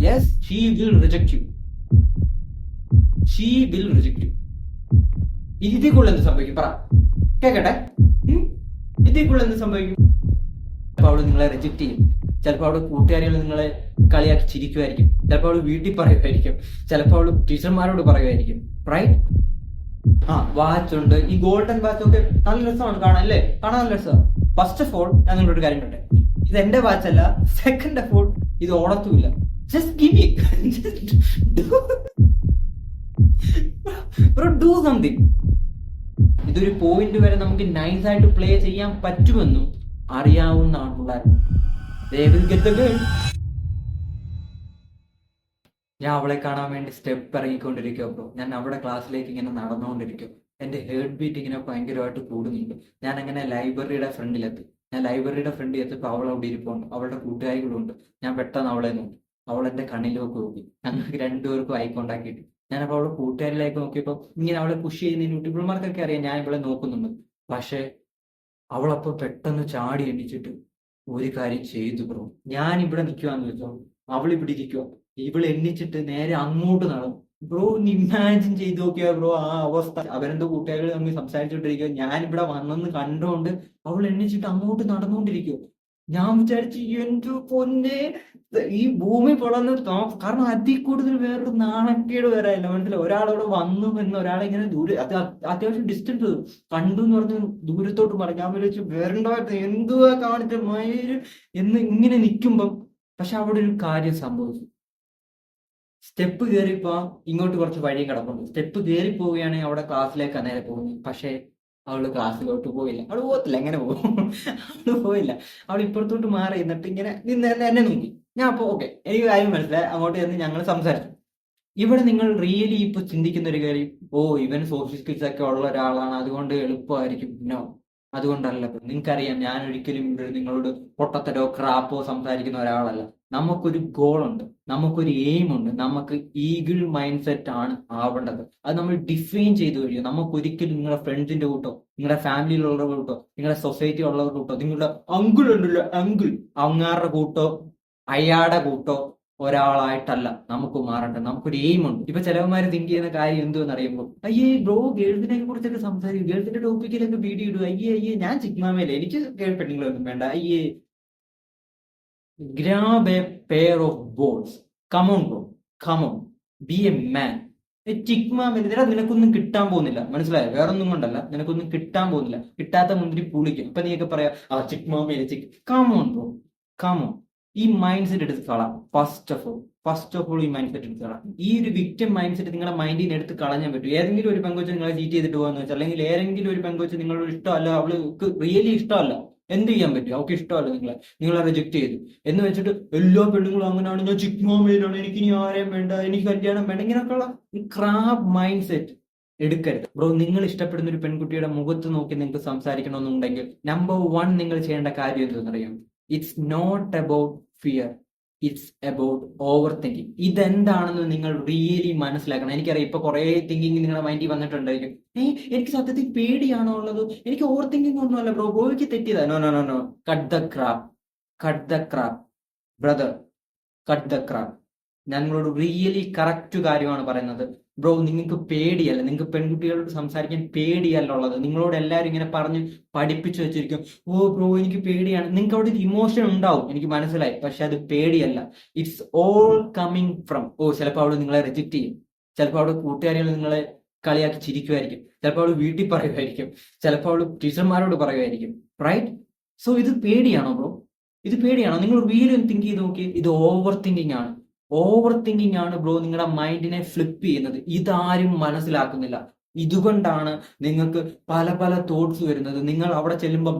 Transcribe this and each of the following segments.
Yes, she will reject you. She will reject you. ഇതിക്കുള്ള എന്ത് സംഭവിക്കും പറ, കേക്കട്ടെ. ഇതിക്കുള്ള എന്ത് സംഭവിക്കും? ചിലപ്പോൾ അവള് നിങ്ങളെ റിജക്ട് ചെയ്യും. ചിലപ്പോൾ അവള് കൂട്ടുകാരികൾ നിങ്ങളെ കളിയാക്കി ചിരിക്കുമായിരിക്കും. ചിലപ്പോൾ അവള് വീട്ടിൽ പറയുമായിരിക്കും. ചിലപ്പോൾ അവള് ടീച്ചർമാരോട് പറയുമായിരിക്കും. റൈറ്റ്? വാച്ച് ഉണ്ട്. ഈ ഗോൾഡൻ വാച്ച് ഒക്കെ നല്ല രസമാണ് കാണാൻ, അല്ലേ? കാണാൻ നല്ല രസമാണ്. ഫസ്റ്റ് ഓഫ് ഓൾ ഞാൻ നിങ്ങളൊരു കാര്യം പറയട്ടെ, ഇത് എന്റെ വാച്ച് അല്ല. സെക്കൻഡ് ഓഫ് ഓൾ ഇത് ഓടത്തുമില്ല. Just give it. Bro, do something. ഇതൊരു പോയിന്റ് വരെ നമുക്ക് നൈസായിട്ട് പ്ലേ ചെയ്യാൻ പറ്റുമെന്നും അറിയാവുന്ന ആളുകൾ. ഞാൻ അവളെ കാണാൻ വേണ്ടി സ്റ്റെപ്പ് ഇറങ്ങിക്കൊണ്ടിരിക്കുക ബ്രോ. ഞാൻ അവിടെ ക്ലാസ്സിലേക്ക് ഇങ്ങനെ നടന്നുകൊണ്ടിരിക്കും. എന്റെ ഹേർട്ട് ബീറ്റ് ഇങ്ങനെ ഭയങ്കരമായിട്ട് കൂടുന്നുണ്ട്. ഞാൻ അങ്ങനെ ലൈബ്രറിയുടെ ഫ്രണ്ടിലെത്തി. ഞാൻ ലൈബ്രറിയുടെ ഫ്രണ്ടിൽ എത്തിയപ്പോൾ അവൾ അവിടെ ഇരിപ്പുണ്ട്. അവളുടെ കൂട്ടുകാരികളുണ്ട്. ഞാൻ പെട്ടെന്ന് അവളെ നോക്കി. അവൾ എന്റെ കണ്ണിലേക്ക് നോക്കി. ഞങ്ങൾക്ക് രണ്ടുപേർക്കും ഐ കോണ്ടാക്ട് കിട്ടി. ഞാനപ്പോൾ അവളുടെ കൂട്ടുകാരിലേക്ക് നോക്കിയപ്പോൾ ഇങ്ങനെ അവളെ പുഷ് ചെയ്യുന്ന യൂട്യൂബർമാർക്കൊക്കെ അറിയാം ഞാൻ ഇവളെ നോക്കുന്നുണ്ട്. പക്ഷേ അവളപ്പോൾ പെട്ടെന്ന് ചാടി എണ്ണിച്ചിട്ട് ഒരു കാര്യം ചെയ്തു ബ്രോ. ഞാൻ ഇവിടെ നിൽക്കുവാന്ന് വെച്ചോ, അവൾ ഇവിടെ ഇരിക്കുക. ഇവൾ എണ്ണിച്ചിട്ട് നേരെ അങ്ങോട്ട് നടന്നു. ബ്രോ, ഒന്ന് ഇമാജിൻ ചെയ്ത് നോക്കിയാ ബ്രോ ആ അവസ്ഥ. അവരെന്തോ കൂട്ടുകാരികൾ തമ്മിൽ സംസാരിച്ചോണ്ടിരിക്കുക. ഞാൻ ഇവിടെ വന്നെന്ന് കണ്ടുകൊണ്ട് അവൾ എണ്ണിച്ചിട്ട് അങ്ങോട്ട് നടന്നുകൊണ്ടിരിക്കുക. ഞാൻ വിചാരിച്ചു എന്റെ പൊന്നെ, ഈ ഭൂമി പൊളന്ന്. കാരണം അതിൽ കൂടുതൽ വേറൊരു നാണക്കേട് വരെ ഇല്ല. മനസ്സിലായി? ഒരാളവിടെ വന്നു എന്ന് ഒരാളെ ഇങ്ങനെ ദൂരെ, അത് അത്യാവശ്യം ഡിസ്റ്റൻസ് കണ്ടു എന്ന് പറഞ്ഞ് ദൂരത്തോട്ട് പറഞ്ഞു. ഞാൻ വിളിച്ചു വരണ്ടായിരുന്നു, എന്തുവാ കാണിച്ച മയില് എന്ന് ഇങ്ങനെ നിൽക്കുമ്പം. പക്ഷെ അവിടെ ഒരു കാര്യം സംഭവിച്ചു. സ്റ്റെപ്പ് കയറിപ്പോ ഇങ്ങോട്ട് കുറച്ച് വഴിയും കിടപ്പുണ്ട്. സ്റ്റെപ്പ് കയറി പോവുകയാണെങ്കിൽ അവിടെ ക്ലാസ്സിലേക്ക് നേരെ പോകുന്നത്. പക്ഷേ അവള് ക്ലാസ്സിലോട്ട് പോയില്ല. അവള് പോകത്തില്ല, എങ്ങനെ പോകും? അവള് പോയില്ല. അവൾ ഇപ്പുറത്തോട്ട് മാറി എന്നിട്ട് ഇങ്ങനെ നിന്ന് എന്നെ നോക്കി. ഞാൻ അപ്പൊ ഓക്കെ, എനിക്ക് കാര്യം മനസ്സിലായി. അങ്ങോട്ട് ചെന്ന് ഞങ്ങൾ സംസാരിച്ചു. ഇവിടെ നിങ്ങൾ റിയലി ഇപ്പൊ ചിന്തിക്കുന്ന ഒരു കാര്യം, ഇവൻ സോഷ്യൽ സ്കിൽസ് ഒക്കെ ഉള്ള ഒരാളാണ്, അതുകൊണ്ട് എളുപ്പമായിരിക്കും. നോ, അതുകൊണ്ടല്ല. നിങ്ങൾക്കറിയാം, ഞാൻ ഒരിക്കലും ഇവിടെ നിങ്ങളോട് പൊട്ടത്തരോ ക്രാപ്പോ സംസാരിക്കുന്ന ഒരാളല്ല. നമുക്കൊരു ഗോളുണ്ട്, നമുക്കൊരു എയിം ഉണ്ട്. നമുക്ക് ഈഗിൾ മൈൻഡ് സെറ്റ് ആണ് ആവേണ്ടത്. അത് നമ്മൾ ഡിഫൈൻ ചെയ്ത് കഴിയും. നമുക്കൊരിക്കലും നിങ്ങളുടെ ഫ്രണ്ട്സിന്റെ കൂട്ടോ, നിങ്ങളുടെ ഫാമിലിയിലുള്ളവരുടെ കൂട്ടോ, നിങ്ങളുടെ സൊസൈറ്റി ഉള്ളവരുടെ കൂട്ടോ, നിങ്ങളുടെ അങ്കിൾ ഉണ്ടല്ലോ, അങ്ങാരുടെ കൂട്ടോ അയാളുടെ കൂട്ടോ ഒരാളായിട്ടല്ല നമുക്ക് മാറേണ്ടത്. നമുക്കൊരു എയിം ഉണ്ട്. ഇപ്പൊ ചിലവന്മാര് തിങ്ക് ചെയ്യുന്ന കാര്യം എന്തുവെന്ന് അറിയുമ്പോൾ, അയ്യേ ബ്രോ ഗേൾസിനെ കുറിച്ചൊക്കെ സംസാരിക്കും, ഗേൾസിന്റെ ടോപ്പിക്കിലൊക്കെ വീഡിയോ ഇടുക. അയ്യേ ഞാൻ ചിക്മാമേലെ, എനിക്ക് പെണ്ണുങ്ങളൊന്നും വേണ്ട. അയ്യേ, grab a pair of balls. Come on bro, come on, be a man. ചിക്മാമേല നിനക്കൊന്നും കിട്ടാൻ പോകുന്നില്ല. മനസ്സിലായോ? വേറൊന്നും കൊണ്ടല്ല, നിനക്കൊന്നും കിട്ടാൻ പോകുന്നില്ല. കിട്ടാത്ത മുന്തിരി പുളിക്കും. ഇപ്പൊ നീയൊക്കെ പറയാ ചിക്മാമേല. Come on bro, come on. ഈ മൈൻഡ് സെറ്റ് എടുത്ത് കളാം. ഫസ്റ്റ് ഓഫ് ഓൾ ഈ മൈൻഡ് സെറ്റ് എടുത്ത് കളാം. ഈ ഒരു വിക്ടിം മൈൻഡ് സെറ്റ് നിങ്ങളുടെ മൈൻഡിൽ നിന്ന് എടുത്ത് കളഞ്ഞാൻ പറ്റും. ഏതെങ്കിലും ഒരു പെങ്കൊച്ച് നിങ്ങളെ ചീറ്റ് ചെയ്തിട്ട് പോകാന്ന് വെച്ചാൽ, അല്ലെങ്കിൽ ഏതെങ്കിലും ഒരു പെങ്കൊച്ച് നിങ്ങളോട് ഇഷ്ടമല്ല, അവൾക്ക് റിയലി ഇഷ്ടമല്ല, എന്ത് ചെയ്യാൻ പറ്റും? അവൾക്ക് ഇഷ്ടമല്ല നിങ്ങളെ റിജക്ട് ചെയ്തു എന്ന് വെച്ചിട്ട് എല്ലാ പെണ്ണുങ്ങളും അങ്ങനെയാണ്, ഞാൻ ചിക്മാമയിലാണ്, എനിക്ക് ഇനി ആരെയും വേണ്ട, എനിക്ക് കല്യാണം വേണ്ട, ഇങ്ങനെയൊക്കെയുള്ള ക്രാബ് മൈൻഡ് സെറ്റ് എടുക്കരുത് ബ്രോ. നിങ്ങൾ ഇഷ്ടപ്പെടുന്ന ഒരു പെൺകുട്ടിയുടെ മുഖത്ത് നോക്കി നിങ്ങൾക്ക് സംസാരിക്കണമെന്നുണ്ടെങ്കിൽ നമ്പർ 1 നിങ്ങൾ ചെയ്യേണ്ട കാര്യം എന്തെന്നറിയാം? It's not about fear, it's about over thinking. ഇതെന്താണെന്ന് നിങ്ങൾ റിയലി മനസ്സിലാക്കണം. എനിക്കറിയാം ഇപ്പൊ കുറെ തിങ്കിങ് നിങ്ങളുടെ മൈൻഡിൽ വന്നിട്ടുണ്ടായിരിക്കും. എനിക്ക് സത്യത്തിൽ പേടിയാണോ ഉള്ളത്? എനിക്ക് ഓവർ തിങ്കിങ് ഒന്നുമല്ല ബ്രോ, ബോയ്ക്ക് തെറ്റിയതാ. No, cut the crap brother, cut the crap. ഞാൻ നിങ്ങളോട് റിയലി കറക്റ്റ് കാര്യമാണ് പറയുന്നത് ബ്രോ. നിങ്ങൾക്ക് പേടിയല്ല, നിങ്ങൾക്ക് പെൺകുട്ടികളോട് സംസാരിക്കാൻ പേടിയല്ല ഉള്ളത്. നിങ്ങളോട് എല്ലാവരും ഇങ്ങനെ പറഞ്ഞ് പഠിപ്പിച്ചു വെച്ചിരിക്കും, ബ്രോ എനിക്ക് പേടിയാണ്. നിങ്ങൾക്ക് അവിടെ ഒരു ഇമോഷൻ ഉണ്ടാവും, എനിക്ക് മനസ്സിലായി. പക്ഷെ അത് പേടിയല്ല. ഇറ്റ്സ് ഓൾ കമ്മിങ് ഫ്രം, ചിലപ്പോൾ അവിടെ നിങ്ങളെ റിജക്ട് ചെയ്യും. ചിലപ്പോൾ അവിടെ കൂട്ടുകാരികൾ നിങ്ങളെ കളിയാക്കി ചിരിക്കുമായിരിക്കും. ചിലപ്പോൾ അവൾ വീട്ടിൽ പറയുമായിരിക്കും. ചിലപ്പോൾ അവൾ ടീച്ചർമാരോട് പറയുമായിരിക്കും. റൈറ്റ്? സോ ഇത് പേടിയാണോ ബ്രോ? ഇത് പേടിയാണോ? നിങ്ങൾ റിയലി തിങ്ക് ചെയ്ത് നോക്കി. ഇത് ഓവർ തിങ്കിങ് ആണ്. ഓവർ തിങ്കിങ് ആണ് ബ്രോ നിങ്ങളുടെ മൈൻഡിനെ ഫ്ലിപ്പ് ചെയ്യുന്നത്. ഇതാരും മനസ്സിലാക്കുന്നില്ല. ഇതുകൊണ്ടാണ് നിങ്ങൾക്ക് പല പല തോട്ട്സ് വരുന്നത്. നിങ്ങൾ അവിടെ ചെല്ലുമ്പോൾ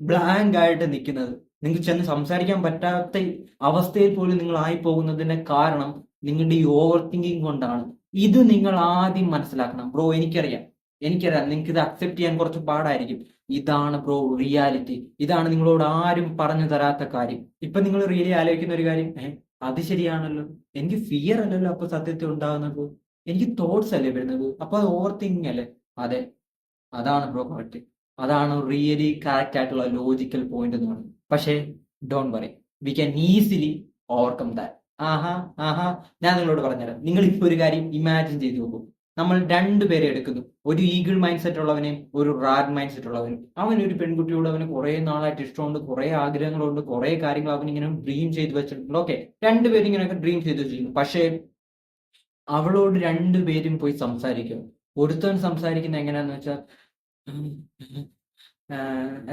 ബ്ലാങ്ക് ആയിട്ട് നിൽക്കുന്നത്. നിങ്ങൾക്ക് ചെന്ന് സംസാരിക്കാൻ പറ്റാത്ത അവസ്ഥയിൽ പോലും നിങ്ങൾ ആയി പോകുന്നതിന്റെ കാരണം നിങ്ങളുടെ ഈ ഓവർ തിങ്കിങ് കൊണ്ടാണ്. ഇത് നിങ്ങൾ ആദ്യം മനസ്സിലാക്കണം ബ്രോ. എനിക്കറിയാം നിങ്ങൾക്ക് ഇത് അക്സെപ്റ്റ് ചെയ്യാൻ കുറച്ച് പാടായിരിക്കും. ഇതാണ് ബ്രോ റിയാലിറ്റി. ഇതാണ് നിങ്ങളോട് ആരും പറഞ്ഞു തരാത്ത കാര്യം. ഇപ്പൊ നിങ്ങൾ റിയലി ആലോചിക്കുന്ന ഒരു കാര്യം, അത് ശരിയാണല്ലോ, എനിക്ക് ഫിയർ അല്ലല്ലോ അപ്പൊ സത്യത്തിൽ ഉണ്ടാകുന്നത്, എനിക്ക് തോട്ട്സ് അല്ലേ വരുന്നത്, അപ്പൊ അത് ഓവർ തിങ്കിങ് അല്ലേ? അതെ, അതാണ് ബ്രോ കറക്റ്റ്. അതാണ് റിയലി കറക്റ്റ് ആയിട്ടുള്ള ലോജിക്കൽ പോയിന്റ് എന്ന് പറയുന്നത്. പക്ഷേ don't worry, we can easily overcome that. ആഹാ ആഹാ, ഞാൻ നിങ്ങളോട് പറഞ്ഞുതരാം. നിങ്ങൾ ഇപ്പൊ ഒരു കാര്യം ഇമാജിൻ ചെയ്ത് നോക്കൂ. നമ്മൾ രണ്ടുപേരെ എടുക്കുന്നു, ഒരു ഈഗിൾ മൈൻഡ് സെറ്റ് ഉള്ളവനെയും ഒരു റാഡ് മൈൻഡ് സെറ്റ് ഉള്ളവനും. അവൻ ഒരു പെൺകുട്ടിയോട് അവന് കുറെ നാളായിട്ട് ഇഷ്ടമുണ്ട്, കുറെ ആഗ്രഹങ്ങളുണ്ട്, കുറെ കാര്യങ്ങൾ അവൻ ഇങ്ങനെ ഡ്രീം ചെയ്ത് വെച്ചിട്ടുണ്ട്. ഓക്കെ, രണ്ടുപേരും ഇങ്ങനെയൊക്കെ ഡ്രീം ചെയ്ത് വെച്ചിരിക്കുന്നു. പക്ഷേ അവളോട് രണ്ടുപേരും പോയി സംസാരിക്കും. ഒരുത്തൻ സംസാരിക്കുന്നത് എങ്ങനെയാന്ന് വെച്ചാൽ,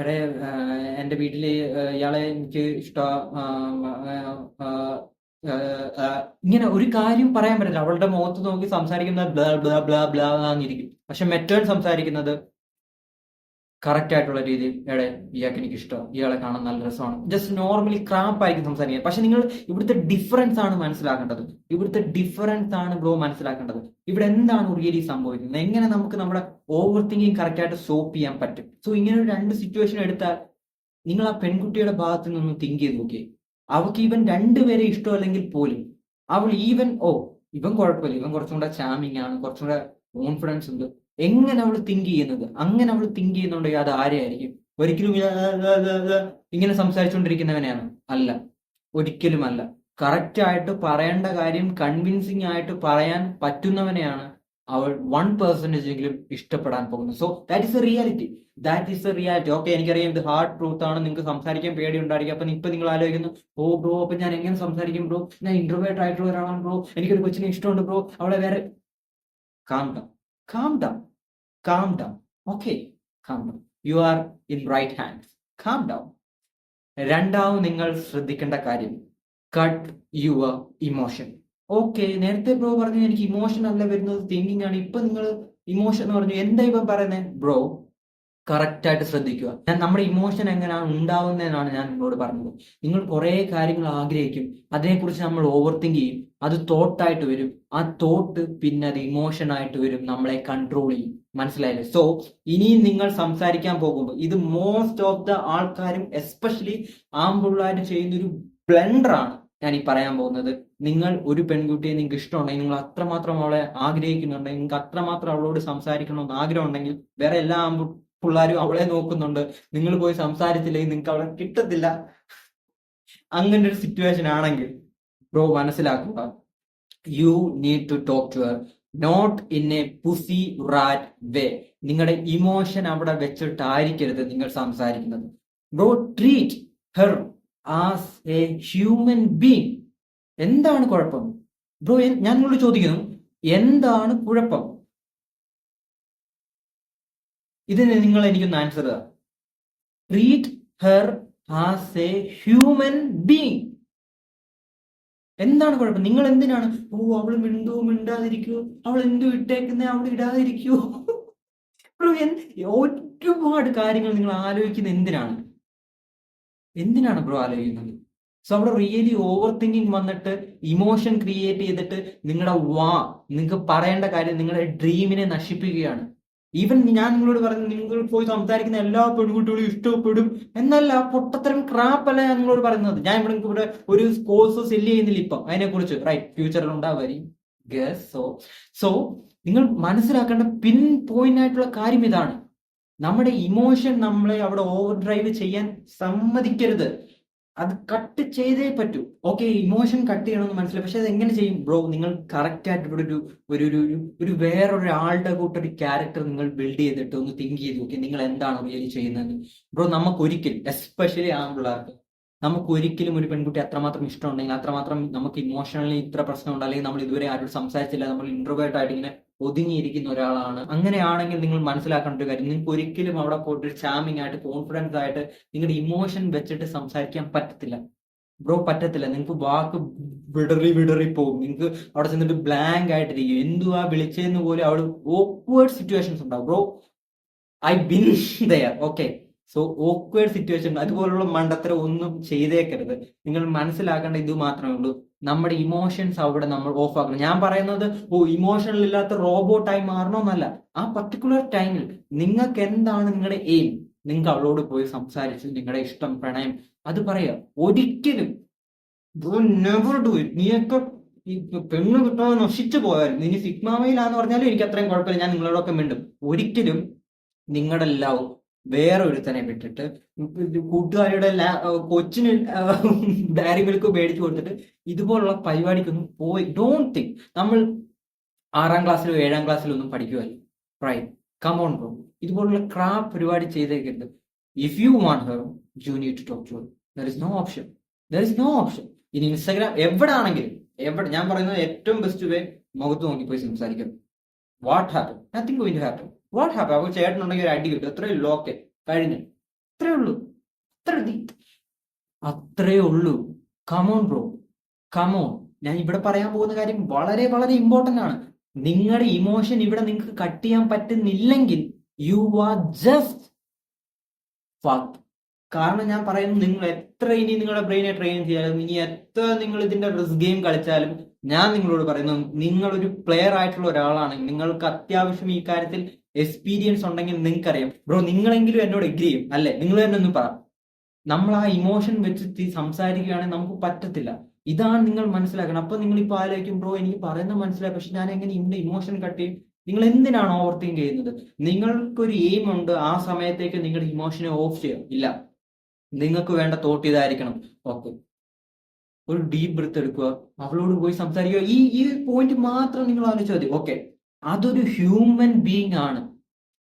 എടേ, എന്റെ വീട്ടില് ഇയാളെ എനിക്ക് ഇങ്ങനെ ഒരു കാര്യം പറയാൻ പറ്റില്ല. അവളുടെ മുഖത്ത് നോക്കി സംസാരിക്കുന്നത് ബ്ലാ ബ്ലാ ബ്ലാ ബ്ലാ എന്നിരിക്കും. പക്ഷെ മറ്റവൻ സംസാരിക്കുന്നത് കറക്റ്റ് ആയിട്ടുള്ള രീതിയിൽ, എടെ ഇയാൾക്ക് എനിക്ക് ഇഷ്ടമാണ്, ഇയാളെ കാണാൻ നല്ല രസമാണ്, ജസ്റ്റ് നോർമലി ക്രാപ്പായിരിക്കും സംസാരിക്കുക. പക്ഷെ നിങ്ങൾ ഇവിടുത്തെ ഡിഫറൻസ് ആണ് മനസ്സിലാക്കേണ്ടത്. ഇവിടുത്തെ ഡിഫറൻസ് ആണ് ബ്രോ മനസ്സിലാക്കേണ്ടത്. ഇവിടെ എന്താണ് റിയലി സംഭവിക്കുന്നത്, എങ്ങനെ നമുക്ക് നമ്മുടെ ഓവർ തിങ്കിങ് കറക്റ്റ് ആയിട്ട് സ്റ്റോപ്പ് ചെയ്യാൻ പറ്റും. സോ ഇങ്ങനെ ഒരു രണ്ട് സിറ്റുവേഷൻ എടുത്താൽ നിങ്ങൾ ആ പെൺകുട്ടിയുടെ ഭാഗത്ത് നിന്ന് തിങ്ക് ചെയ്ത് നോക്കിയേ. അവൾക്ക് ഈവൻ രണ്ടുപേരെ ഇഷ്ടമല്ലെങ്കിൽ പോലും അവൾ ഈവൻ ഇവൻ കുഴപ്പമില്ല, ഇവൻ കുറച്ചും കൂടെ ചാമിങ് ആണ്, കുറച്ചും കൂടെ കോൺഫിഡൻസ് ഉണ്ട്, എങ്ങനെ അവൾ തിങ്ക് ചെയ്യുന്നത്, അങ്ങനെ അവൾ തിങ്ക് ചെയ്യുന്നുണ്ടെങ്കിൽ അത് ആരെയായിരിക്കും? ഒരിക്കലും ഇങ്ങനെ സംസാരിച്ചുകൊണ്ടിരിക്കുന്നവനെയാണ്? അല്ല, ഒരിക്കലും അല്ല. കറക്റ്റ് ആയിട്ട് പറയേണ്ട കാര്യം കൺവിൻസിങ് ആയിട്ട് പറയാൻ പറ്റുന്നവനെയാണ് അവൾ 1% എങ്കിലും ഇഷ്ടപ്പെടാൻ പോകുന്നത്. So that is A reality. That is A reality. Okay, എനിക്കറിയാം ഇത് ഹാർഡ് ട്രൂത്ത് ആണ്, നിങ്ങൾക്ക് സംസാരിക്കാൻ പേടി ഉണ്ടായിരിക്കും. അപ്പൊ ഇപ്പൊ നിങ്ങൾ ആലോചിക്കുന്നു, ബ്രോ അപ്പൊ ഞാൻ എങ്ങനെ സംസാരിക്കും ബ്രോ, ഞാൻ ഇന്റർവേർട്ട് ആയിട്ടുള്ള ഒരാളാണ് ബ്രോ, എനിക്കൊരു കൊച്ചിനെ ഇഷ്ടമുണ്ട് ബ്രോ, അവളെ വേറെ. Calm down, calm down, calm down. Okay, calm down. You are in right hands. Calm down. രണ്ടാമത് നിങ്ങൾ ശ്രദ്ധിക്കേണ്ട കാര്യം, കട്ട് യുവർ ഇമോഷൻ. ഓക്കെ, നേരത്തെ ബ്രോ പറഞ്ഞു എനിക്ക് ഇമോഷൻ അല്ല വരുന്നത്, തിങ്കിങ് ആണ്. ഇപ്പൊ നിങ്ങൾ ഇമോഷൻ എന്ന് പറഞ്ഞു, എന്താ ഇപ്പൊ പറയുന്നത് ബ്രോ? കറക്റ്റ് ആയിട്ട് ശ്രദ്ധിക്കുക. നമ്മുടെ ഇമോഷൻ എങ്ങനെയാണ് ഉണ്ടാവുന്നതെന്നാണ് ഞാൻ നിങ്ങളോട് പറഞ്ഞത്. നിങ്ങൾ കുറെ കാര്യങ്ങൾ ആഗ്രഹിക്കും, അതിനെക്കുറിച്ച് നമ്മൾ ഓവർ തിങ്ക് ചെയ്യും, അത് തോട്ടായിട്ട് വരും, ആ തോട്ട് പിന്നെ അത് ഇമോഷൻ ആയിട്ട് വരും, നമ്മളെ കൺട്രോൾ ചെയ്യും. മനസ്സിലായില്ലേ? സോ ഇനിയും നിങ്ങൾ സംസാരിക്കാൻ പോകുമ്പോൾ ഇത് മോസ്റ്റ് ഓഫ് ദ ആൾക്കാരും എസ്പെഷ്യലി ആമ്പിള്ളാര് ചെയ്യുന്ന ഒരു ബ്ലണ്ടർ ആണ് ഞാൻ ഈ പറയാൻ പോകുന്നത്. നിങ്ങൾ ഒരു പെൺകുട്ടിയെ നിങ്ങൾക്ക് ഇഷ്ടമുണ്ടെങ്കിൽ, നിങ്ങൾ അത്രമാത്രം അവളെ ആഗ്രഹിക്കുന്നുണ്ടെങ്കിൽ, നിങ്ങൾക്ക് അത്രമാത്രം അവളോട് സംസാരിക്കണമെന്ന് ആഗ്രഹം ഉണ്ടെങ്കിൽ, വേറെ എല്ലാ പിള്ളേരും അവളെ നോക്കുന്നുണ്ട്, നിങ്ങൾ പോയി സംസാരിച്ചില്ലെങ്കിൽ നിങ്ങൾക്ക് അവളെ കിട്ടത്തില്ല. അങ്ങനെ ഒരു സിറ്റുവേഷൻ ആണെങ്കിൽ ബ്രോ മനസ്സിലാക്കുക, you need to talk to her, not in a pussy rat way. നിങ്ങളുടെ ഇമോഷൻ അവിടെ വെച്ചിട്ടായിരിക്കരുത് നിങ്ങൾ സംസാരിക്കുന്നത്. Bro, treat her as a human being. എന്താണ് കുഴപ്പം ബ്രോ? ഞാൻ നിങ്ങളോട് ചോദിക്കുന്നു, എന്താണ് കുഴപ്പം? ഇതിന് നിങ്ങൾ എനിക്കൊന്ന് ആൻസർ തരാം. Treat her as a human being. എന്താണ് കുഴപ്പം? നിങ്ങൾ എന്തിനാണ് അവൾ മിണ്ടോ മിണ്ടാതിരിക്കൂ, അവൾ എന്തോ ഇട്ടേക്കുന്നേ അവൾ ഇടാതിരിക്കൂ? ഒരുപാട് കാര്യങ്ങൾ നിങ്ങൾ ആലോചിക്കുന്നത് എന്തിനാണ് ബ്രോ ആലോചിക്കുന്നത്? സോ അവിടെ റിയലി ഓവർ തിങ്കിങ് വന്നിട്ട് ഇമോഷൻ ക്രിയേറ്റ് ചെയ്തിട്ട് നിങ്ങൾക്ക് പറയേണ്ട കാര്യം നിങ്ങളുടെ ഡ്രീമിനെ നശിപ്പിക്കുകയാണ്. ഈവൻ ഞാൻ നിങ്ങളോട് പറഞ്ഞു, നിങ്ങൾ പോയി സംസാരിക്കുന്ന എല്ലാ പെൺകുട്ടികളും ഇഷ്ടപ്പെടും എന്നല്ല, പൊട്ടത്തരം ക്രാപ്പല്ല ഞാൻ നിങ്ങളോട് പറയുന്നത്. ഞാൻ ഇവിടെ ഒരു കോഴ്സ് സെല്ല് ചെയ്യുന്നില്ല ഇപ്പം അതിനെക്കുറിച്ച്, റൈറ്റ്? ഫ്യൂച്ചറിൽ ഉണ്ടാവുമായിരിക്കും. സോ നിങ്ങൾ മനസ്സിലാക്കേണ്ട പിൻ പോയിന്റ് ആയിട്ടുള്ള കാര്യം ഇതാണ്. നമ്മുടെ ഇമോഷൻ നമ്മളെ അവിടെ ഓവർ ഡ്രൈവ് ചെയ്യാൻ സമ്മതിക്കരുത്. അത് കട്ട് ചെയ്തേ പറ്റൂ. ഓക്കെ, ഇമോഷൻ കട്ട് ചെയ്യണമെന്ന് മനസ്സിലായി, പക്ഷെ അത് എങ്ങനെ ചെയ്യും ബ്രോ? നിങ്ങൾ കറക്റ്റ് ആയിട്ട് ഇവിടെ ഒരു വേറൊരാളുടെ കൂട്ടൊരു ക്യാരക്ടർ നിങ്ങൾ ബിൽഡ് ചെയ്തിട്ട് ഒന്ന് തിങ്ക് ചെയ്ത് നോക്കി, നിങ്ങൾ എന്താണ് റിയലി ചെയ്യുന്നത് ബ്രോ? നമുക്കൊരിക്കലും, എസ്പെഷ്യലി ആൺപിള്ളേർക്ക്, നമുക്കൊരിക്കലും ഒരു പെൺകുട്ടി അത്രമാത്രം ഇഷ്ടമുണ്ടെങ്കിൽ, അത്രമാത്രം നമുക്ക് ഇമോഷണലി ഇത്ര പ്രശ്നമുണ്ട്, അല്ലെങ്കിൽ നമ്മൾ ഇതുവരെ ആരോട് സംസാരിച്ചില്ല, നമ്മൾ ഇൻട്രോവേർട്ട് ആയിട്ട് ഇങ്ങനെ ഒതുങ്ങിയിരിക്കുന്ന ഒരാളാണ്, അങ്ങനെയാണെങ്കിൽ നിങ്ങൾ മനസ്സിലാക്കേണ്ട ഒരു കാര്യം, നിങ്ങൾക്ക് ഒരിക്കലും അവിടെ പോയിട്ട് ചാമിങ് ആയിട്ട് കോൺഫിഡൻസ് ആയിട്ട് നിങ്ങളുടെ ഇമോഷൻ വെച്ചിട്ട് സംസാരിക്കാൻ പറ്റത്തില്ല ബ്രോ, പറ്റത്തില്ല. നിങ്ങൾക്ക് വാക്ക് വിടറി പോകും, നിങ്ങൾക്ക് അവിടെ ചെന്നിട്ട് ബ്ലാങ്ക് ആയിട്ടിരിക്കും, എന്തുവാ വിളിച്ചതെന്ന് പോലും അവിടെ ഓക്വേർഡ് സിറ്റുവേഷൻസ് ഉണ്ടാവും bro. I been there. Okay, so awkward situation, അതുപോലുള്ള മണ്ടത്തരം ഒന്നും ചെയ്തേക്കരുത്. നിങ്ങൾ മനസ്സിലാക്കേണ്ട ഇത് മാത്രമേ ഉള്ളൂ, നമ്മുടെ ഇമോഷൻസ് അവിടെ നമ്മൾ ഓഫ് ആക്കണം. ഞാൻ പറയുന്നത് ഇമോഷണൽ ഇല്ലാത്ത റോബോട്ടായി മാറണമെന്നല്ല. ആ പർട്ടിക്കുലർ ടൈമിൽ നിങ്ങൾക്ക് എന്താണ് നിങ്ങളുടെ എയിം, നിങ്ങൾക്ക് അവളോട് പോയി സംസാരിച്ച് നിങ്ങളുടെ ഇഷ്ടം, പ്രണയം അത് പറയാ. ഒരിക്കലും നെവർ ഡു ഇറ്റ്. നീയൊക്കെ ഈ പെണ്ണ് കിട്ടാതെ നശിച്ചു പോയാലും, ഇനി സിഗ്മാമയിലാന്ന് പറഞ്ഞാലും എനിക്ക് അത്രയും കുഴപ്പമില്ല, ഞാൻ നിങ്ങളോടൊക്കെ മിണ്ടും. ഒരിക്കലും നിങ്ങളുടെ ലവ് വേറെ ഒരുത്തനെ വിട്ടിട്ട് കൂട്ടുകാരുടെ കൊച്ചിന് ഡയറി മിൽക്ക് മേടിച്ചു കൊടുത്തിട്ട് ഇതുപോലുള്ള പരിപാടിക്കൊന്നും പോയി ഡോണ്ട് തിങ്ക്. നമ്മൾ 6ാം ക്ലാസ്സിലോ 7ാം ക്ലാസ്സിലോ ഒന്നും പഠിക്കുമല്ലോ, റൈറ്റ്? കമോൺ ബ്രോ, ഇതുപോലുള്ള ക്രാപ്പ് പരിപാടി ചെയ്തേക്കരുത്. If you want her, you need to talk to her. There is no option, there is no option. ഇനി ഇൻസ്റ്റാഗ്രാം എവിടെ ആണെങ്കിലും, എവിടെ, ഞാൻ പറയുന്നത് ഏറ്റവും ബെസ്റ്റ് വേ മുഖത്ത് നോക്കി പോയി സംസാരിക്കും. What happen? Nothing going to happen. What happen? അപ്പോൾ ചേട്ടനുണ്ടെങ്കിൽ ഒരു അടി കിട്ടും, അത്രയേ ഉള്ളൂ. ഓക്കെ, കഴിഞ്ഞു, അത്രേ ഉള്ളൂ, അത്രേ ഉള്ളൂ. Come on bro, come on. ഞാൻ ഇവിടെ പറയാൻ പോകുന്ന കാര്യം വളരെ വളരെ ഇമ്പോർട്ടന്റ് ആണ്. നിങ്ങളുടെ ഇമോഷൻ ഇവിടെ നിങ്ങൾക്ക് കട്ട് ചെയ്യാൻ പറ്റുന്നില്ലെങ്കിൽ യു ആർ ജസ്റ്റ് ഫക്ക്. കാരണം ഞാൻ പറയുന്നു, നിങ്ങൾ എത്ര ഇനി നിങ്ങളുടെ ബ്രെയിനെ ട്രെയിൻ ചെയ്യാലും, ഇനി എത്ര നിങ്ങൾ ഇതിന്റെ റിസ്ക് ഗെയിം കളിച്ചാലും, ഞാൻ നിങ്ങളോട് പറയുന്നു, നിങ്ങളൊരു പ്ലെയർ ആയിട്ടുള്ള ഒരാളാണ്, നിങ്ങൾക്ക് അത്യാവശ്യം ഈ കാര്യത്തിൽ എക്സ്പീരിയൻസ് ഉണ്ടെങ്കിൽ നിങ്ങൾക്കറിയാം. ബ്രോ, നിങ്ങളെങ്കിലും എന്നോട് എഗ്രി ചെയ്യും അല്ലെ? നിങ്ങൾ തന്നെ ഒന്ന് പറ. നമ്മൾ ആ ഇമോഷൻ വെച്ച് സംസാരിക്കുകയാണെങ്കിൽ നമുക്ക് പറ്റത്തില്ല. ഇതാണ് നിങ്ങൾ മനസ്സിലാക്കണം. അപ്പൊ നിങ്ങൾ ഇപ്പൊ ആലോചിക്കും, ബ്രോ എനിക്ക് പറയുന്നത് മനസ്സിലായി, പക്ഷെ ഞാൻ എങ്ങനെ ഇന്റെ ഇമോഷൻ കട്ട് ചെയ്യും? നിങ്ങൾ എന്തിനാണ് ഓവർ തിങ്ക് ചെയ്യുന്നത്? നിങ്ങൾക്കൊരു എയിം ഉണ്ട്, ആ സമയത്തേക്ക് നിങ്ങളുടെ ഇമോഷനെ ഓഫ് ചെയ്യാം. ഇല്ല, നിങ്ങൾക്ക് വേണ്ട തോട്ട് ഇതായിരിക്കണം. ഓക്കെ, ഒരു ഡീപ് ബ്രെത്ത് എടുക്കുക, അവളോട് പോയി സംസാരിക്കുക. ഈ പോയിന്റ് മാത്രം നിങ്ങൾ ആലോചിച്ചാൽ മതി. ഓക്കെ, അതൊരു ഹ്യൂമൻ ബീങ് ആണ്,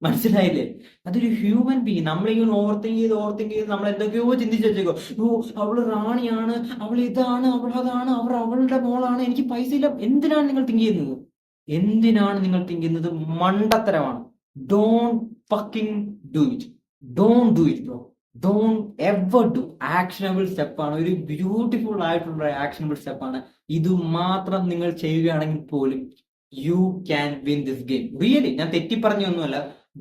മനസ്സിലായില്ലേ? അതൊരു ഹ്യൂമൻ ബീങ്. നമ്മളിങ്ങനെ ഓവർ തിങ്ക് ചെയ്ത് നമ്മൾ എന്തൊക്കെയോ ചിന്തിച്ച് വെച്ചേക്കോ. ഓ, അവള് റാണിയാണ്, അവൾ ഇതാണ്, അവൾ അതാണ്, അവളുടെ മോളാണ്, എനിക്ക് പൈസ ഇല്ല. എന്തിനാണ് നിങ്ങൾ തിങ്ക് ചെയ്യുന്നത്? എന്തിനാണ് നിങ്ങൾ തിങ്ക് ചെയ്യുന്നത്? മണ്ടത്തരമാണ്. Don't fucking do it. Don't do it bro. Don't ever do. Actionable സ്റ്റെപ്പാണ്, ഒരു ബ്യൂട്ടിഫുൾ ആയിട്ടുള്ള ആക്ഷനബിൾ സ്റ്റെപ്പാണ്. ഇത് മാത്രം നിങ്ങൾ ചെയ്യുകയാണെങ്കിൽ പോലും you can win this game. Really, ഞാൻ തെറ്റി പറഞ്ഞൊന്നുമല്ല.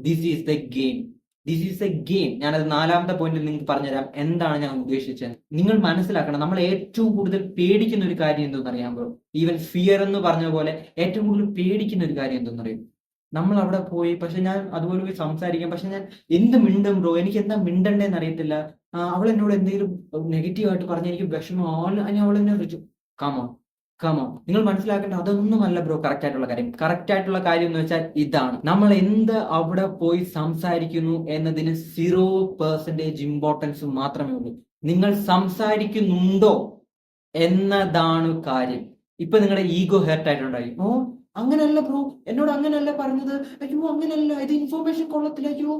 This is the game, this is a game. ഞാനത് 4ാമത്തെ പോയിന്റിൽ നിങ്ങൾക്ക് പറഞ്ഞുതരാം എന്താണ് ഞാൻ ഉദ്ദേശിച്ചത്. നിങ്ങൾ മനസ്സിലാക്കണം, നമ്മൾ ഏറ്റവും കൂടുതൽ പേടിക്കുന്ന ഒരു കാര്യം എന്തെന്ന് അറിയാമോ? ഈവൻ ഫിയർ എന്ന് പറഞ്ഞ പോലെ ഏറ്റവും കൂടുതൽ പേടിക്കുന്ന ഒരു കാര്യം എന്തെന്ന് അറിയും? നമ്മൾ അവിടെ പോയി, പക്ഷെ ഞാൻ അതുപോലെ പോയി സംസാരിക്കാം, പക്ഷെ ഞാൻ എന്ത് മിണ്ടും ബ്രോ, എനിക്ക് എന്താ മിണ്ടണ്ടേന്ന് അറിയത്തില്ല. അവൾ എന്നോട് എന്തെങ്കിലും നെഗറ്റീവായിട്ട് പറഞ്ഞ എനിക്ക് വിഷമം, അവൾ എന്നെ വിളിച്ചു. Come on, come on. നിങ്ങൾ മനസ്സിലാക്കേണ്ട അതൊന്നുമല്ല ബ്രോ കറക്റ്റ് ആയിട്ടുള്ള കാര്യം. കറക്റ്റ് ആയിട്ടുള്ള കാര്യം എന്ന് വെച്ചാൽ ഇതാണ്, നമ്മൾ എന്ത് അവിടെ പോയി സംസാരിക്കുന്നു എന്നതിന് 0% ഇമ്പോർട്ടൻസ് മാത്രമേ ഉള്ളൂ. നിങ്ങൾ സംസാരിക്കുന്നുണ്ടോ എന്നതാണ് കാര്യം. ഇപ്പൊ നിങ്ങളുടെ ഈഗോ ഹേർട്ട് ആയിട്ടുണ്ടായി. ഓ, അങ്ങനെയല്ല ബ്രോ, എന്നോട് അങ്ങനെയല്ല പറഞ്ഞത്, അയ്യോ അങ്ങനെയല്ല, ഇത് ഇൻഫോർമേഷൻ കൊള്ളത്തില്ല, അയ്യോ.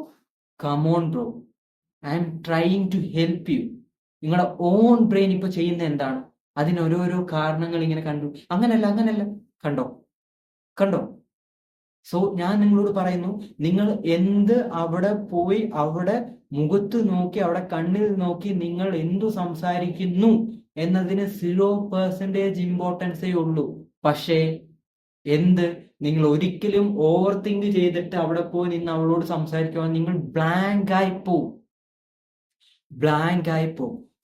Come on bro, I'm trying to help you. നിങ്ങളുടെ ഓൺ ബ്രെയിൻ ഇപ്പൊ ചെയ്യുന്ന എന്താണ്? അതിന് ഓരോരോ കാരണങ്ങൾ ഇങ്ങനെ കണ്ടു, അങ്ങനല്ല, കണ്ടോ? സോ ഞാൻ നിങ്ങളോട് പറയുന്നു, നിങ്ങൾ എന്ത് അവിടെ പോയി, അവിടെ മുഖത്ത് നോക്കി, അവിടെ കണ്ണിൽ നോക്കി നിങ്ങൾ എന്തു സംസാരിക്കുന്നു എന്നതിന് 0% ഇമ്പോർട്ടൻസേ ഉള്ളൂ. പക്ഷേ നിങ്ങൾ ഒരിക്കലും ഓവർ തിങ്ക് ചെയ്തിട്ട് അവിടെ പോയി നിന്ന് അവളോട് സംസാരിക്കുവാൻ നിങ്ങൾ ബ്ലാങ്ക് ആയി പോവും.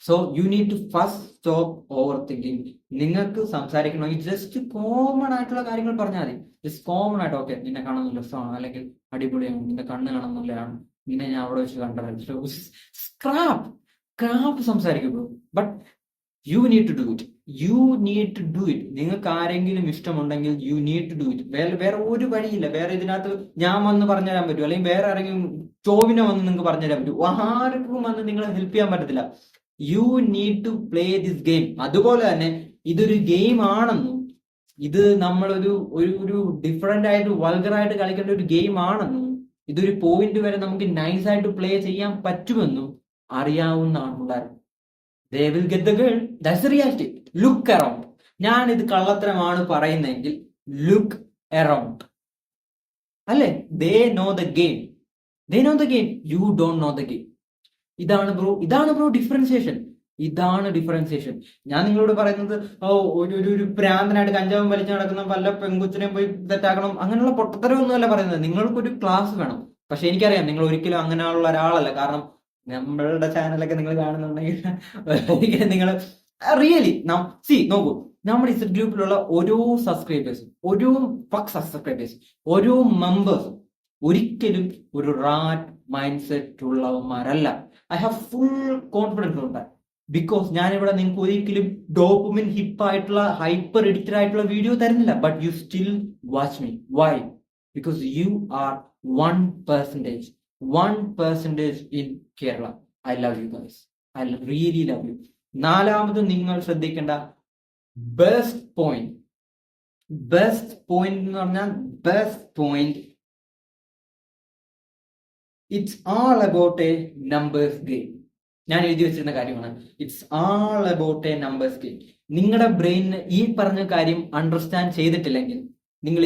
So you need to first stop over thinking. നിങ്ങൾക്ക് സംസാരിക്കണമെങ്കിൽ ജസ്റ്റ് കോമൺ ആയിട്ടുള്ള കാര്യങ്ങൾ പറഞ്ഞാൽ മതി. ജസ്റ്റ് കോമൺ ആയിട്ട്, ഓക്കെ നിന്നെ കാണുന്നില്ല രസമാണ്, അല്ലെങ്കിൽ അടിപൊളിയാണ്, നിന്റെ കണ്ണ് കാണുന്നില്ലാണ്, നിന്നെ ഞാൻ അവിടെ വെച്ച് കണ്ടു. സ്ക്രാപ്പ് സംസാരിക്കുള്ളൂ. But you need to do it. നിങ്ങൾക്ക് ആരെങ്കിലും ഇഷ്ടമുണ്ടെങ്കിൽ you need to do it. വേറെ ഒരു വഴിയില്ല. വേറെ ഇതിനകത്ത് ഞാൻ വന്ന് പറഞ്ഞുതരാൻ പറ്റും, അല്ലെങ്കിൽ വേറെ ആരെങ്കിലും ചോവിനെ വന്ന് നിങ്ങൾക്ക് പറഞ്ഞുതരാൻ പറ്റും. ആർക്കും വന്ന് നിങ്ങളെ ഹെൽപ്പ് ചെയ്യാൻ പറ്റത്തില്ല. You need to play this game. അതുപോലെ തന്നെ ഇതൊരു ഗെയിം ആണെന്നും, ഇത് നമ്മളൊരു ഒരു ഡിഫറെന്റ് ആയിട്ട് വൾഗറായിട്ട് കളിക്കേണ്ട ഒരു ഗെയിം ആണെന്നും, ഇതൊരു പോയിന്റ് വരെ നമുക്ക് നൈസായിട്ട് പ്ലേ ചെയ്യാൻ പറ്റുമെന്നും അറിയാവുന്ന ആൾക്കാർ, they will get the girl. That's the reality. Look around. ഞാൻ ഇത് കള്ളത്തരമാണ് പറയുന്നതെങ്കിൽ ലുക്ക് അറൗണ്ട് അല്ലേ? they know the game. You don't know the game. ഇതാണ് ബ്രോ ഡിഫറൻസിയേഷൻ. ഞാൻ നിങ്ങളോട് പറയുന്നത്, ഒരു പ്രാന്തനായിട്ട് കഞ്ചാവും വലിച്ചു നടക്കുന്ന പല പെൺകുച്ചിനെയും പോയി തെറ്റാക്കണം, അങ്ങനെയുള്ള പൊട്ടത്തരമൊന്നുമല്ല പറയുന്നത്. നിങ്ങൾക്കൊരു ക്ലാസ് വേണം. പക്ഷെ എനിക്കറിയാം നിങ്ങൾ ഒരിക്കലും അങ്ങനെയുള്ള ഒരാളല്ല. കാരണം നമ്മളുടെ ചാനലൊക്കെ നിങ്ങൾ കാണുന്നുണ്ടെങ്കിൽ നിങ്ങൾ റിയലി നോക്കൂ, നമ്മുടെ ഇസ് ഗ്രൂപ്പിലുള്ള ഓരോ സബ്സ്ക്രൈബേഴ്സും, ഓരോ മെമ്പേഴ്സും ഒരിക്കലും ഒരു റാറ്റ് മൈൻഡ് സെറ്റ് ഉള്ളവന്മാരല്ല. ഐ ഹാവ് ഫുൾ കോൺഫിഡൻസ് ഉണ്ട്. ബിക്കോസ് ഞാനിവിടെ നിങ്ങൾക്ക് ഒരിക്കലും ഡോപ്പമിൻ ഹിപ്പായിട്ടുള്ള ഹൈപ്പർ എഡിറ്റഡ് ആയിട്ടുള്ള വീഡിയോ തരുന്നില്ല. But you still watch me. Why? Because you are 1%. 1% in Kerala. I love you guys. I really love you. നാലാമത് നിങ്ങൾ ശ്രദ്ധിക്കേണ്ട ബെസ്റ്റ് പോയിന്റ് എന്ന് പറഞ്ഞാൽ best point, it's all about A numbers game. ഞാൻ എഴുതി വെച്ചിരുന്ന കാര്യമാണ്. It's all about A numbers game. നിങ്ങളുടെ ബ്രെയിനിന് ഈ പറഞ്ഞ കാര്യം അണ്ടർസ്റ്റാൻഡ് ചെയ്തിട്ടില്ലെങ്കിൽ നിങ്ങൾ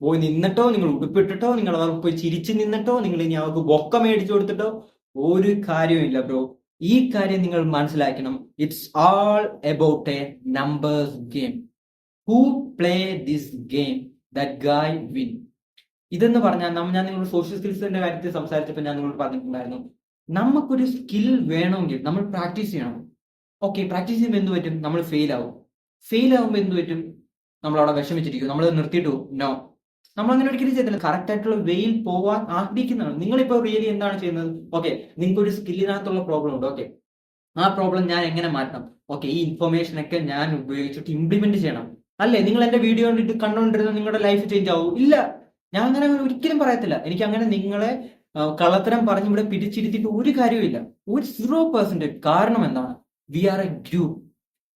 പോയി നിന്നിട്ടോ, നിങ്ങൾ ഉടുപ്പിട്ടിട്ടോ, നിങ്ങൾ അവർക്ക് പോയി ചിരിച്ചു നിന്നിട്ടോ, നിങ്ങൾ ഇനി അവർക്ക് ബൊക്ക മേടിച്ചു കൊടുത്തിട്ടോ ഒരു കാര്യമില്ല ബ്രോ. ഈ കാര്യം നിങ്ങൾ മനസ്സിലാക്കണം. It's all about A numbers game. Who play this game that ഗായ് വിൻ. ഇതെന്ന് പറഞ്ഞാൽ ഞാൻ നിങ്ങളോട് സോഷ്യൽ സ്കിൽസിന്റെ കാര്യത്തിൽ സംസാരിച്ചപ്പോൾ ഞാൻ നിങ്ങളോട് പറഞ്ഞിട്ടുണ്ടായിരുന്നു, നമുക്കൊരു സ്കിൽ വേണമെങ്കിൽ നമ്മൾ പ്രാക്ടീസ് ചെയ്യണം. ഓക്കെ, പ്രാക്ടീസ് ചെയ്യുമ്പോൾ എന്ത് പറ്റും? നമ്മൾ ഫെയിൽ ആവുമ്പോൾ എന്ത് പറ്റും? നമ്മൾ അവിടെ വിഷമിച്ചിരിക്കും, നമ്മൾ നിർത്തിയിട്ട് പോകും. നോ, നമ്മൾ അങ്ങനെ ഒരിക്കലും ചെയ്തില്ല. കറക്റ്റ് ആയിട്ടുള്ള വെയിൽ പോവാൻ ആഗ്രഹിക്കുന്നതാണ്. നിങ്ങളിപ്പോ റിയലി എന്താണ് ചെയ്യുന്നത്? ഓക്കെ, നിങ്ങൾക്ക് ഒരു സ്കില്ലിനകത്തുള്ള പ്രോബ്ലം ഉണ്ട്. ഓക്കെ, ആ പ്രോബ്ലം ഞാൻ എങ്ങനെ മാറ്റണം? ഓക്കെ, ഈ ഇൻഫർമേഷൻ ഒക്കെ ഞാൻ ഉപയോഗിച്ചിട്ട് ഇംപ്ലിമെന്റ് ചെയ്യണം. അല്ലേ? നിങ്ങൾ എന്റെ വീഡിയോ കണ്ടിട്ട് കണ്ടുകൊണ്ടിരുന്ന നിങ്ങളുടെ ലൈഫ് ചേഞ്ച് ആവും? ഇല്ല, ഞാൻ അങ്ങനെ ഒരിക്കലും പറയത്തില്ല. എനിക്ക് അങ്ങനെ നിങ്ങളെ കള്ളത്തരം പറഞ്ഞ് ഇവിടെ പിടിച്ചിരുത്തിയിട്ട് ഒരു കാര്യമില്ല, ഒരു 0%. കാരണം എന്താണ്? We are a group.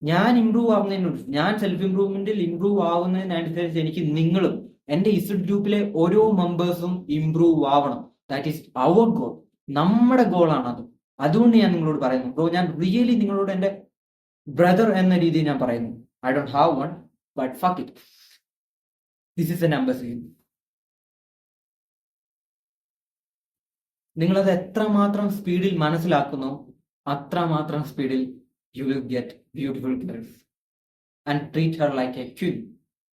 ഞാൻ ഇംപ്രൂവ് ആവുന്നതിനനുസരിച്ച്, ഞാൻ സെൽഫ് ഇംപ്രൂവ്മെന്റിൽ ഇംപ്രൂവ് ആവുന്നതിനനുസരിച്ച് എനിക്ക് നിങ്ങളും എന്റെ ഇസഡ് ഗ്രൂപ്പിലെ ഓരോ മെമ്പേഴ്സും ഇംപ്രൂവ് ആവണം. That is our goal. നമ്മുടെ ഗോളാണ് അത്. അതുകൊണ്ട് ഞാൻ നിങ്ങളോട് പറയുന്നു ബ്രോ, ഞാൻ റിയലി നിങ്ങളോട് എന്റെ ബ്രദർ എന്ന രീതിയിൽ ഞാൻ പറയുന്നു. I don't have one, but fuck it, this is a numbers game. നിങ്ങളത് എത്രമാത്രം സ്പീഡിൽ മനസ്സിലാക്കുന്നു, അത്രമാത്രം സ്പീഡിൽ you will get beautiful girls and treat her like a queen,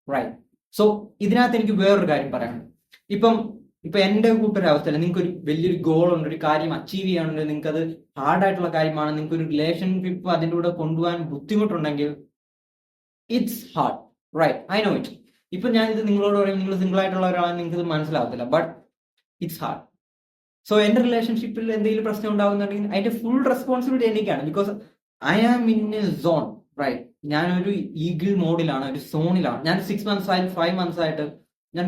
right? So ഇതിനകത്ത് എനിക്ക് വേറൊരു കാര്യം പറയാനുണ്ട്. ഇപ്പൊ എന്റെ കൂട്ടൊരവസ്ഥയിൽ നിങ്ങൾക്ക് ഒരു വലിയൊരു ഗോൾ ഉണ്ട്, ഒരു കാര്യം അച്ചീവ് ചെയ്യാനുണ്ട്, നിങ്ങൾക്ക് അത് ഹാർഡായിട്ടുള്ള കാര്യമാണ്, നിങ്ങൾക്ക് ഒരു റിലേഷൻഷിപ്പ് അതിൻ്റെ കൂടെ കൊണ്ടുപോകാൻ ബുദ്ധിമുട്ടുണ്ടെങ്കിൽ it's hard, right? I know it. ഇപ്പൊ ഞാൻ ഇത് നിങ്ങളോട് പറയും, നിങ്ങൾ സിംഗിൾ ആയിട്ടുള്ള ഒരാളാണ്, നിങ്ങൾക്ക് ഇത് മനസ്സിലാവത്തില്ല, ബട്ട് ഇറ്റ്സ് ഹാർഡ്. സോ എന്റെ റിലേഷൻഷിപ്പിൽ എന്തെങ്കിലും പ്രശ്നം ഉണ്ടാകുന്നുണ്ടെങ്കിൽ അതിന്റെ ഫുൾ റെസ്പോൺസിബിലിറ്റി എനിക്കാണ്. Because I am in a zone, right? ഞാനൊരു ഈഗിൾ മോഡിലാണ്, ഒരു സോണിലാണ്. ഞാൻ 6 months ആയിട്ട് 5 months ആയിട്ട് ഞാൻ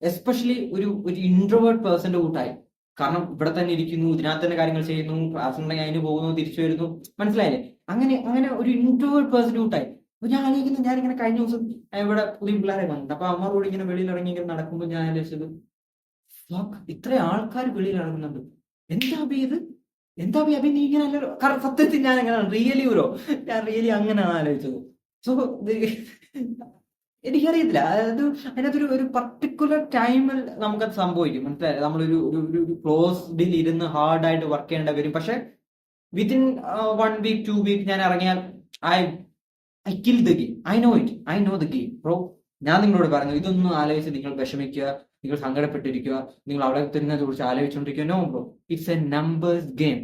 എസ്പെഷ്യലി ഒരു ഇൻട്രോവേർട്ട് പേഴ്സന്റെ കൂട്ടായി. കാരണം ഇവിടെ തന്നെ ഇരിക്കുന്നു, ഇതിനകത്ത് തന്നെ കാര്യങ്ങൾ ചെയ്യുന്നു, ക്ലാസ് ഉണ്ടെങ്കിൽ അതിന് പോകുന്നു, തിരിച്ചു വരുന്നു, മനസ്സിലായില്ലേ? അങ്ങനെ ഒരു ഇൻട്രോവേർട്ട് പേഴ്സന്റെ കൂട്ടായി. അപ്പൊ ഞാൻ ആലോചിക്കുന്നു, ഞാനിങ്ങനെ കഴിഞ്ഞ ദിവസം ഇവിടെ പുതിയ പിള്ളേരെ വന്നിട്ട് അപ്പൊ അമ്മറോട് ഇങ്ങനെ വെളിയിൽ ഇറങ്ങി ഇങ്ങനെ നടക്കുമ്പോൾ ഞാൻ ആലോചിച്ചത്, ഇത്ര ആൾക്കാർ വെളിയിൽ ഇറങ്ങുന്നുണ്ട്, എന്താ അഭി നീ ഇങ്ങനെ അല്ലല്ലോ. കാരണം സത്യത്തിൽ ഞാൻ എങ്ങനെയാണ് ഞാൻ റിയലി അങ്ങനെയാണ് ആലോചിച്ചത്. സോ എനിക്കറിയത്തില്ല, അതിനകത്തൊരു ഒരു പർട്ടിക്കുലർ ടൈമിൽ നമുക്കത് സംഭവിക്കും, മനസ്സിലായി? നമ്മളൊരു ക്ലോസ്ഡിൽ ഇരുന്ന് ഹാർഡായിട്ട് വർക്ക് ചെയ്യേണ്ട വരും. പക്ഷെ വിത്തിൻ 1 week 2 week ഞാൻ ഇറങ്ങിയാൽ I kill the game. I know the game bro. ഞാൻ നിങ്ങളോട് പറഞ്ഞു, ഇതൊന്നും ആലോചിച്ച് നിങ്ങൾ വിഷമിക്കുക, നിങ്ങൾ സങ്കടപ്പെട്ടിരിക്കുക, നിങ്ങൾ അവിടെ തന്നെ കുറിച്ച് ആലോചിച്ചുകൊണ്ടിരിക്കുക. No bro, it's a numbers game.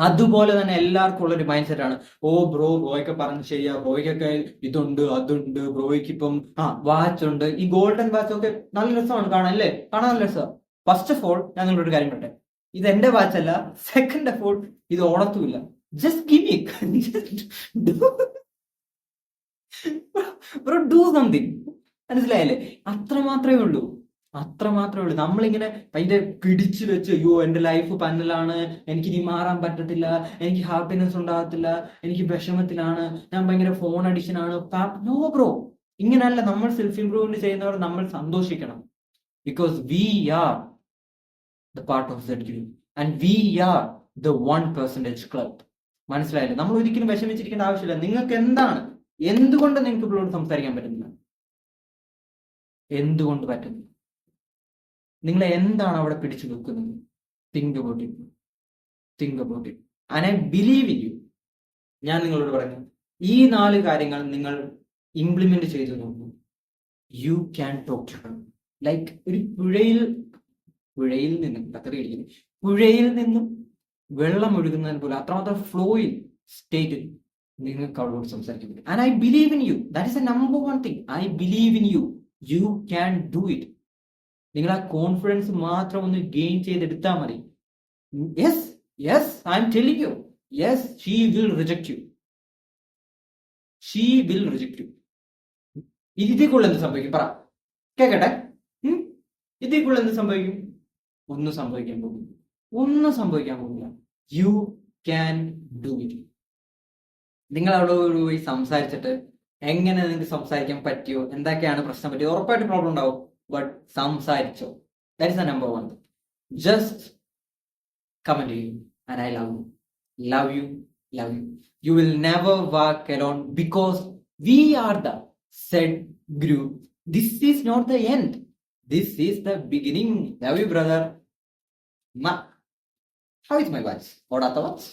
അതുപോലെ തന്നെ എല്ലാവർക്കും ഉള്ളൊരു മൈൻഡ് സെറ്റ് ആണ്, ഓ ബ്രോ ബ്രോയ്ക്ക് പറഞ്ഞ് ശരിയാ, ബ്രോയ്ക്കൊക്കെ ഇതുണ്ട് അതുണ്ട്, ബ്രോയ്ക്ക് ഇപ്പം വാച്ച് ഉണ്ട്, ഈ ഗോൾഡൻ വാച്ച് ഒക്കെ നല്ല രസമാണ് കാണാൻ, അല്ലേ? കാണാൻ നല്ല രസമാണ്. ഫസ്റ്റ് ഓഫ് ഓൾ ഞാൻ നിങ്ങളൊരു കാര്യം പറയട്ടെ, ഇത് എന്റെ വാച്ച് അല്ല. സെക്കൻഡ് ഓഫ് ഓൾ ഇത് ഓണത്തുമില്ല. Just give me bro, do something, മനസ്സിലായല്ലേ? അത്ര മാത്രമേ ഉള്ളൂ. നമ്മളിങ്ങനെ അതിന്റെ പിടിച്ചു വെച്ച്, അയ്യോ എന്റെ ലൈഫ് പന്നലാണ്, എനിക്ക് ഇനി മാറാൻ പറ്റത്തില്ല, എനിക്ക് ഹാപ്പിനെസ് ഉണ്ടാകത്തില്ല, എനിക്ക് വിഷമത്തിലാണ്, ഞാൻ ഭയങ്കര ഫോൺ അഡിക്ഷൻ ആണ്. നോ ബ്രോ, ഇങ്ങനെയല്ല. നമ്മൾ സെൽഫ് ഇംപ്രൂവ്മെന്റ് ചെയ്യുന്നവർ നമ്മൾ സന്തോഷിക്കണം. Because we are the part of that group and we are the 1% club. മനസ്സിലായില്ലേ? നമ്മൾ ഒരിക്കലും വിഷമിച്ചിരിക്കേണ്ട ആവശ്യമില്ല. നിങ്ങൾക്ക് എന്തുകൊണ്ട് നിങ്ങൾക്ക് ഇവളോട് സംസാരിക്കാൻ പറ്റുന്നില്ല? എന്തുകൊണ്ട് പറ്റുന്നു? നിങ്ങൾ എന്താണ് അവിടെ പിടിച്ചു നിൽക്കുന്നത്? Think about it and I believe in you. ഞാൻ നിങ്ങളോട് പറയുന്നു, ഈ 4 കാര്യങ്ങൾ നിങ്ങൾ ഇംപ്ലിമെന്റ് ചെയ്തു നോക്കൂ. You can talk to her like ഒരു പുഴയിൽ നിന്നും വെള്ളം ഒഴുകുന്നതിന് പോലെ അത്രമാത്രം ഫ്ലോയിൽ സ്റ്റേറ്റിൽ നിങ്ങൾക്ക് അവളോട് സംസാരിക്കാൻ പറ്റും. And I believe in you. That is a number 1 thing. I believe in you. You can do it. നിങ്ങൾ ആ കോൺഫിഡൻസ് മാത്രം ഒന്ന് ഗെയിൻ ചെയ്തെടുത്താൽ മതി. Yes I'm telling you, yes she will reject you. ഇതിൽ കൂടുതൽ എന്ത് സംഭവിക്കും? പറ, കേക്കട്ടെ. ഇതിൽ കൂടുതൽ എന്ത് സംഭവിക്കും? ഒന്നും സംഭവിക്കാൻ പോകുന്നില്ല. ഒന്നും സംഭവിക്കാൻ പോകുന്നില്ല. U can do it. നിങ്ങൾ അവിടെ പോയി സംസാരിച്ചിട്ട് എങ്ങനെ നിങ്ങൾക്ക് സംസാരിക്കാൻ പറ്റിയോ, എന്തൊക്കെയാണ് പ്രശ്നം പറ്റിയോ, ഉറപ്പായിട്ട് പ്രോബ്ലം ഉണ്ടാവും. ബട്ട് സംസാരിച്ചോ. That is the number 1. Just comment ചെയ്യൂ and I love you. Love you, love you. You will never walk alone because we are the said group. This is not the end. This is the beginning. Love you, brother. Ma. How is my voice? What are the thoughts?